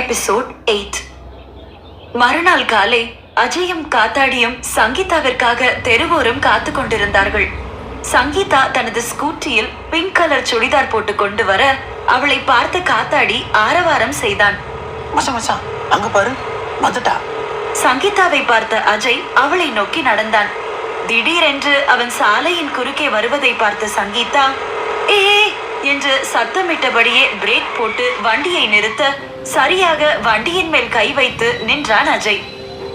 Episode 8. மறுநாள் காலை அஜயும் காத்தாடியும் சங்கீதாவிற்காக தெருவோரம் காத்து கொண்டிருந்தார்கள். சங்கீதா தனது ஸ்கூட்டியில் பிங்க் கலர் சுடிதார் போட்டு கொண்டு வர அவளை பார்த்த காத்தாடி ஆரவாரம் செய்தான். அங்க பாரு, வந்துட்டா. சங்கீதாவை பார்த்த அஜய் அவளை நோக்கி நடந்தான். திடீரென்று அவன் சாலையின் குறுக்கே வருவதை பார்த்த சங்கீதா ஏ என்று சத்தமிட்டபடியே பிரேக் போட்டு வண்டியை நிறுத்த சரியாக வண்டியின் மேல் கை வைத்து நின்றான் அஜய்.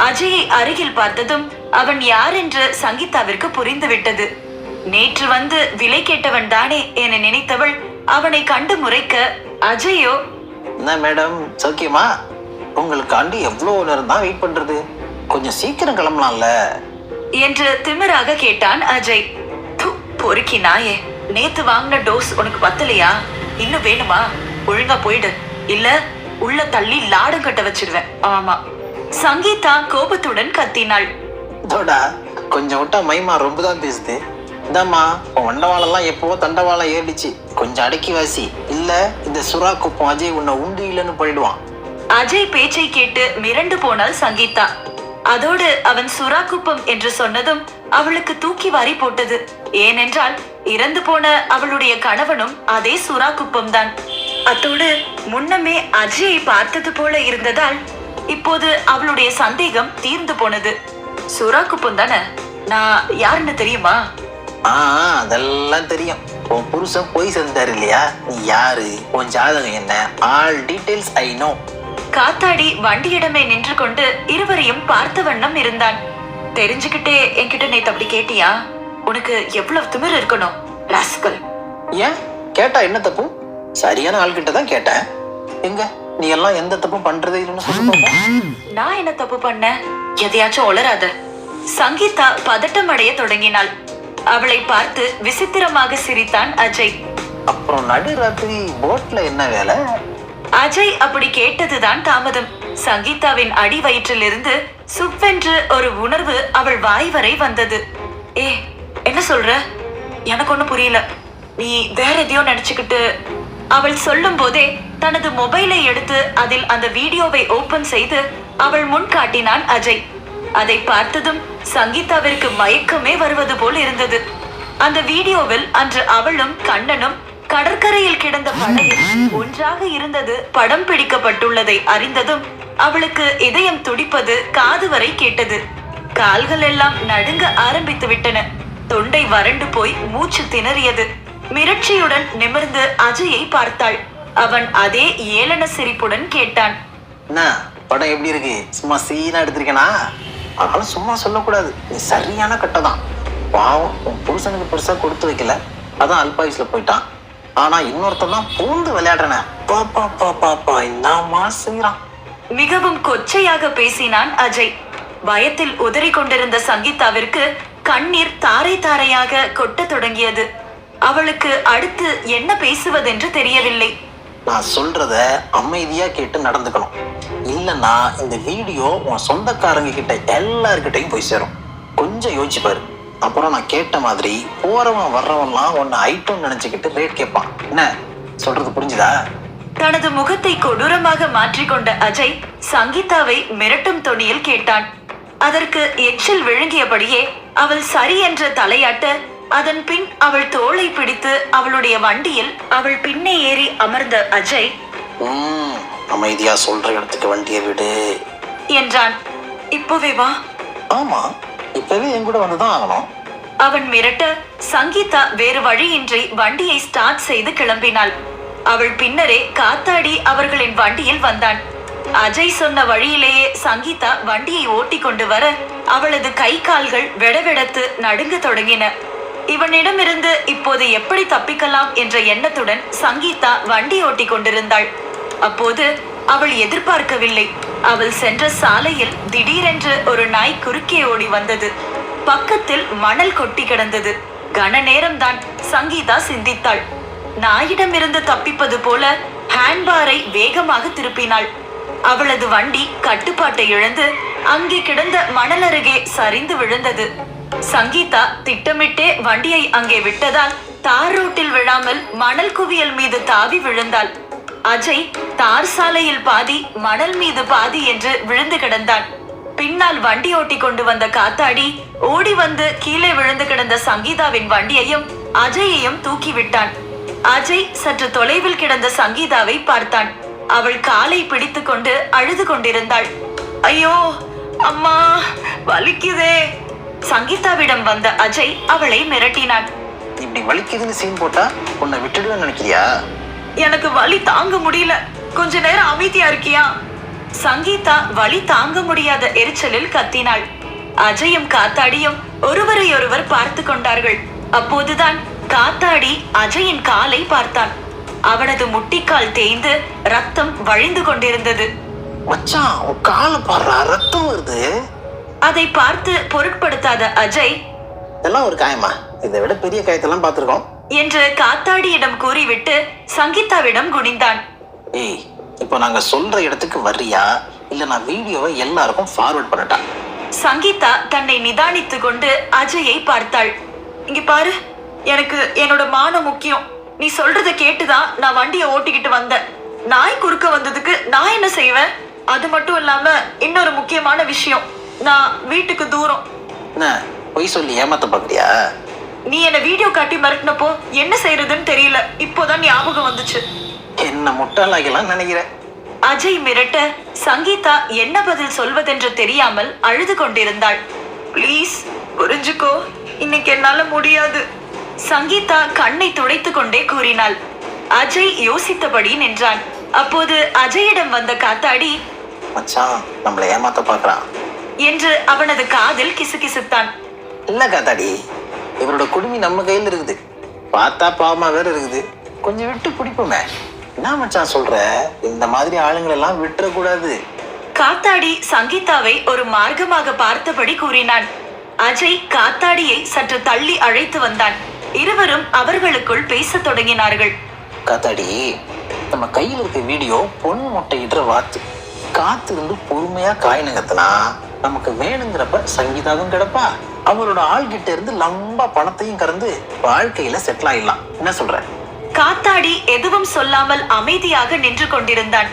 அஜயை அருகில் பார்த்ததும் அவன் யார் என்று சங்கீதாவிற்கு புரிந்துவிட்டது. நேற்று வந்து விலை கேட்டவன் தானே என நினைத்தவள் அவனை கண்டு முறைக்க, அஜயோ, என்ன மேடம் சௌக்கியமா? உங்களுக்கு ஆண்டி எவ்வளவு நேரம் தான் வெயிட் பண்றது? கொஞ்சம் சீக்கிரம் கிளம்பலாம்ல என்று திமிராக கேட்டான் அஜய். பொறுக்கி நாயே, நேத்து வாங்கின டோஸ் உனக்கு பத்தலையா? இன்னும் வேணுமா? ஒழுங்கா போயிடு, இல்ல உள்ள தள்ளி லாடம் கட்ட வச்சிருவேன். ஆமா. சங்கீதா கோபத்துடன் கத்தினாள். தோடா, கொஞ்சம் விட்டா மைமா ரொம்பதான் பேசுது. இந்தாம்மா, வண்டவாளெல்லாம் எப்பவோ தண்டவாளம் ஏறிடுச்சு, கொஞ்சம் அடக்கி வாசி, இல்ல இந்த சுறா குப்பம் அஜய் உன்னை உண்டு இல்லைன்னு போயிடுவான். அஜய் பேச்சை கேட்டு மிரண்டு போனாள் சங்கீதா. அதோடு அவன் சுறா குப்பம் என்று சொன்னதும் அவளுக்கு தூக்கி வாரி போட்டது. ஏனென்றால் இறந்து போன அவளுடைய கணவனும் அதே சுறா குப்பம் தான். அத்தோடு முன்னமே அஜயை பார்த்தது போல இருந்ததால் இப்போது அவளுடைய சந்தேகம் தீர்ந்து போனது. சுறா குப்பம் தானே? நான் யாருன்னு தெரியுமா? அதெல்லாம் தெரியும். உன் புருஷன் போய் செஞ்சாரு இல்லையா? நீ யாரு, உன் ஜாதகம் என்ன, ஆல் டீடைல்ஸ் ஐ நோ. காத்தாடி வண்டியிடமே நின்று கொண்டு இருவரையும் பார்த்த வண்ணம் இருந்தான். தெரிஞ்சுக்கிட்டே என்கிட்ட நேத்து அப்படி கேட்டியா? உனக்கு எவ்வளவு திமிர் இருக்கணும் ராஸ்கல். ஏன் கேட்டா என்ன தப்பு? சரியான ஆள்கிட்ட தான் கேட்டேன். எங்க நீ எல்லாம் எந்த தப்பும் பண்றதே இல்லைன்னு சொல்லுங்க. நான் என்ன தப்பு பண்ண? எதையாச்சும் உளராத. சங்கீதா பதட்டம் அடைய தொடங்கினாள். அவளை பார்த்து விசித்திரமாக சிரித்தான் அஜய். அப்புறம் நடுராத்திரி போட்ல என்ன வேலை? அஜய் அப்படி கேட்டதுதான் தாமதம். சங்கீதாவின் அடி வயிற்றிலிருந்து சுப்பென்று ஒரு உணர்வு அவள் வாய் வரை வந்தது. ஏ, என்ன சொல்ற? எனக்கு ஒண்ணு புரியல. நீ வேற எதையோ நினைச்சுக்கிட்டு. அவள் சொல்லும் போதே தனது மொபைலை எடுத்து அதில் அந்த வீடியோவை ஓபன் செய்து அவள் முன் காட்டினான் அஜய். அதை பார்த்ததும் சங்கீதாவிற்கு மயக்கமே வருவது போல் இருந்தது. அந்த வீடியோவில் அன்று அவளும் கண்ணனும் கடற்கரையில் கிடந்த படகில் ஒன்றாக இருந்தது படம் பிடிக்கப்பட்டுள்ளதை அறிந்ததும் அவளுக்கு இதயம் துடிப்பது காது வரை கேட்டது. கால்கள் எல்லாம் நடுங்க ஆரம்பித்து விட்டன. தொண்டை வறண்டு போய் மூச்சு திணறியது. மிரட்சியுடன் நிமிர்ந்து அஜயை பார்த்தாள். அவன் அதே ஏளன சிரிப்புடன் கேட்டான், படம் எப்படி இருக்கு? சும்மா சீனா எடுத்திருக்கேனா? அதனால சும்மா சொல்லக்கூடாது, நீ சரியான கட்டதான். பாவம், உன் புருஷனுக்கு பெருசா கொடுத்து வைக்கல, அதான் அல்பாயுஸ்ல போயிட்டான். ஆனா இன்னொருத்தான் பூந்து விளையாடுறன. மிகவும் கொச்சையாக பேசினான் அஜய். பயத்தில் உதறி கொண்டிருந்த சங்கீதாவிற்கு கண்ணீர் தாரை தாரையாக கொட்ட தொடங்கியது. அவளுக்கு அடுத்து என்ன பேசுவதென்று தெரியவில்லை. நான் சொல்றத அமைதியா கேட்டு நடந்துக்கணும். இல்லன்னா இந்த வீடியோ உன் சொந்தக்காரங்க கிட்ட எல்லார்கிட்டையும் போய் சேரும். கொஞ்சம் யோசிச்சு பாரு. அப்புறம் நான் கேட்ட மாதிரி போறவன் வர்றவன்லாம் ஒன்னு ஐட்டம் நினைச்சுக்கிட்டு ரேட் கேட்பான். என்ன சொல்றது புரிஞ்சுதா? தனது முகத்தை கொடூரமாக மாற்றிக்கொண்ட அஜய் சங்கீதாவை மிரட்டும் தொனியில் கேட்டான். அதற்கு எச்சில் விழுங்கியபடியே அவள் சரி என்று தலையாட்ட, அதன் பின் அவள் தோளை பிடித்து அவளுடைய வண்டியில் அவள் பின்னே ஏறி அமர்ந்த அஜய், அமைதியா சொல்ற இடத்துக்கு வண்டியை விடு என்றான். இப்பவே வா. ஆமா, இப்பவே என் கூட வந்துதான் ஆகணும். அவன் மிரட்ட சங்கீதா வேறு வழியின்றி வண்டியை ஸ்டார்ட் செய்து கிளம்பினாள். அவள் பின்னரே காத்தாடி அவர்களின் வண்டியில் வந்தான். அஜய் சொன்ன வழியிலேயே சங்கீதா வண்டியை ஓட்டி கொண்டு வர அவளது கை கால்கள் வெடவெடத்து நடுங்க தொடங்கின. இவனிடமிருந்து இப்போது எப்படி தப்பிக்கலாம் என்ற எண்ணத்துடன் சங்கீதா வண்டி ஓட்டி கொண்டிருந்தாள். அப்போது அவள் எதிர்பார்க்கவில்லை. அவள் சென்ற சாலையில் திடீரென்று ஒரு நாய் குறுக்கே ஓடி வந்தது. பக்கத்தில் மணல் கொட்டி கிடந்தது. கன நேரம்தான் சங்கீதா சிந்தித்தாள். நாயிடமிருந்து தப்பிப்பது போல ஹேண்ட்பாரை வேகமாக திருப்பினாள். அவளது வண்டி கட்டுப்பாட்டை இழந்து அங்கே கிடந்த மணல் அருகே சரிந்து விழுந்தது. சங்கீதா திட்டமிட்டே வண்டியை அங்கே விட்டதால் தார் ரோட்டில் விழாமல் மணல் குவியல் மீது தாவி விழுந்தாள். அஜய் தார் சாலையில் பாதி மணல் மீது பாதி என்று விழுந்து கிடந்தான். பின்னால் வண்டி ஓட்டி கொண்டு வந்த காத்தாடி ஓடி வந்து கீழே விழுந்து கிடந்த சங்கீதாவின் வண்டியையும் அஜயையும் தூக்கி விட்டான். அஜய் சற்று தொலைவில் கிடந்த சங்கீதாவை பார்த்தான். அவள் காலை பிடித்துக் கொண்டு அழுது கொண்டிருந்தாள். ஐயோ அம்மா, வலிக்குதே. சங்கீதாவிடம் வந்த அஜய் அவளை மிரட்டினான். இப்படி வலிக்குதுன்னு சீன் போட்டா உன்னை விட்டுடுவேன்னு நினைக்கிறியா? எனக்கு வலி தாங்க முடியல, கொஞ்ச நேரம் அமைதியா இருக்கியா? சங்கீதா வலி தாங்க முடியாத எரிச்சலில் கத்தினாள். அஜயும் காத்தாடியும் ஒருவரை ஒருவர் பார்த்து கொண்டார்கள். அப்போதுதான் காத்தாடி அஜயின் காலை பார்த்தான். அவனது முட்டிக்கால் தேய்ந்து ரத்தம் வழிந்து கொண்டிருந்தது. மச்சான், உன் காலை பாடுறா, ரத்தம் வருது. அதை பார்த்து பொருட்படுத்தாத அஜய், இதெல்லாம் ஒரு காயமா? இதை விட பெரிய காயத்தெல்லாம் பார்த்திருக்கோம் என்று காத்தாடியிடம் கூறிவிட்டு சங்கீதாவிடம் குனிந்தான். ஏய், இப்போ நாங்க சொல்ற இடத்துக்கு வர்றியா இல்ல நான் வீடியோவை எல்லாருக்கும் ஃபார்வர்ட் பண்ணட்டா? சங்கீதா தன்னை நிதானித்துக் கொண்டு அஜயை பார்த்தாள். இங்க பாரு, எனக்கு என்னோட மானம் முக்கியம். நீ சொல்றத கேட்டுதான் நான் வண்டியை ஓட்டிக்கிட்டு வந்தேன். நாய் குறுக்க வந்ததுக்கு நான் என்ன செய்வேன்? அது மட்டும் இல்லாம இன்னொரு முக்கியமான விஷயம், நான் வீட்டுக்கு தூரம். என்ன பொய் சொல்லி ஏமாத்த பாக்குறியா? நீ என்ன வீடியோ காட்டி மிரட்டினப்போ என்ன செய்யறதுன்னு தெரியல, இப்போதான் ஞாபகம் வந்துச்சு. என்ன முட்டாளாகலாம் நினைக்கிறேன். அஜய் மிரட்ட சங்கீதா என்ன பதில் சொல்வதென்று தெரியாமல் அழுது கொண்டிருந்தாள். ப்ளீஸ் புரிஞ்சுக்கோ, இன்னைக்கு என்னால முடியாது. சங்கீதா கண்ணை துடைத்துக் கொண்டே கூறினாள். அஜய் யோசித்தபடி நின்றான். அப்போது அஜயிடம் வந்த காத்தாடி, மச்சான் நம்மள ஏமாத்த பாக்குறான் என்று அவனது காதில் கிசுகிசுத்தான். இல்ல காத்தாடி, இவரோட குடுமி நம்ம கையில இருக்குது. பார்த்தா பாவமா வேற இருக்குது. கொஞ்சம் விட்டு பிடிப்போமே. என்ன மச்சான் சொல்ற? இந்த மாதிரி ஆளுங்களை எல்லாம் விட்டுறக்கூடாது. காத்தாடி சங்கீதாவை ஒரு மார்க்கமாக பார்த்தபடி கூறினான். அஜய் காத்தாடியை சற்று தள்ளி அழைத்து வந்தான். இருவரும் அவர்களுக்குள் பேசத் தொடங்கினார்கள். காத்தாடி, நம்ம கையில் இருக்க வீடியோ பொன் முட்டையிடுற வாத்து. காத்து இருந்து பொறுமையா காய் நகர்த்தினா நமக்கு வேணுங்கிறப்ப சங்கீதாவும் கிடப்பா. அவரோட ஆள்கிட்ட இருந்து லம்பா பணத்தையும் கறந்து வாழ்க்கையில செட்டில் ஆயிடலாம். என்ன சொல்ற? காத்தாடி எதுவும் சொல்லாமல் அமைதியாக நின்று கொண்டிருந்தான்.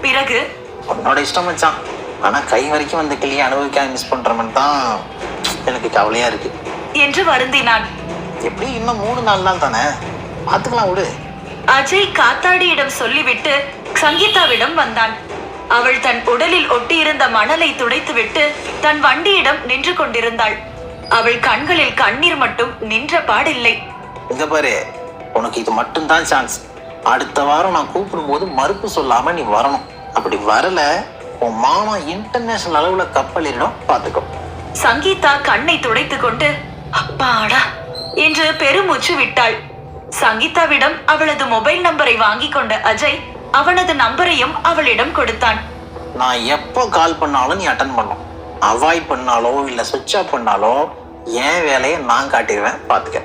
பிறகு, உன்னோட இஷ்டம் மச்சான், ஆனா கை வரைக்கும் வந்த கிளியை அனுபவிக்காம மிஸ் பண்றவன் தான் எனக்கு கவலையா இருக்கு என்று வருந்தினான். எப்படி இன்னும் 3-4 நாள் தானே, பாத்துக்கலாம் விடு. அஜய் காத்தாடியிடம் சொல்லிவிட்டு சங்கீதாவிடம் வந்தான். அவள் தன் உடலில் ஒட்டியிருந்த மணலை துடைத்துவிட்டு தன் வண்டியிடம் நின்று கொண்டிருந்தாள். அவள் கண்களில் கண்ணீர் மட்டும் நின்ற பாடில்லை. இங்க பாரு, உனக்கு இது மட்டும்தான் சான்ஸ். அடுத்த வாரம் நான் கூப்பிடும் போது மறுப்பு சொல்லாம நீ வரணும். அப்படி வரல, உன் மாமா இன்டர்நேஷனல் அளவுல கப்பல் ஏறிடும், பாத்துக்கோ. சங்கீதா கண்ணை துடைத்துக் கொண்டு அப்பாடா என்று பெருமூச்சு விட்டாள். சங்கீதாவிடம் அவளது மொபைல் நம்பரை வாங்கி கொண்ட அஜய் அவனது நம்பரையும் அவளிடம் கொடுத்தான். நான் எப்போ கால் பண்ணாலும் நீ அட்டன் பண்ணும். அவாய்ட் பண்ணாலோ இல்ல சுவிட்ச் ஆஃப் பண்ணாலோ என் வேலையை நான் காட்டிடுவேன், பாத்துக்க.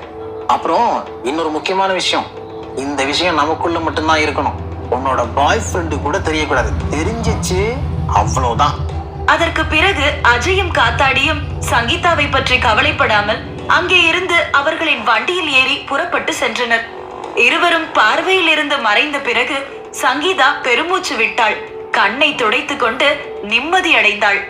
அப்புறம் இன்னொரு முக்கியமான விஷயம், இந்த விஷயம் நமக்குள்ள மட்டும்தான் இருக்கணும். உன்னோட பாய் ஃப்ரெண்டு கூட தெரியக்கூடாது. தெரிஞ்சிச்சு அவ்வளவுதான். அதற்கு பிறகு அஜயும் காத்தாடியும் சங்கீதாவை பற்றி கவலைப்படாமல் அங்கே இருந்து அவர்களின் வண்டியில் ஏறி புறப்பட்டு சென்றனர். இருவரும் பார்வையில் இருந்து மறைந்த பிறகு சங்கீதா பெருமூச்சு விட்டாள். கண்ணை துடைத்துக் கொண்டு நிம்மதி அடைந்தாள்.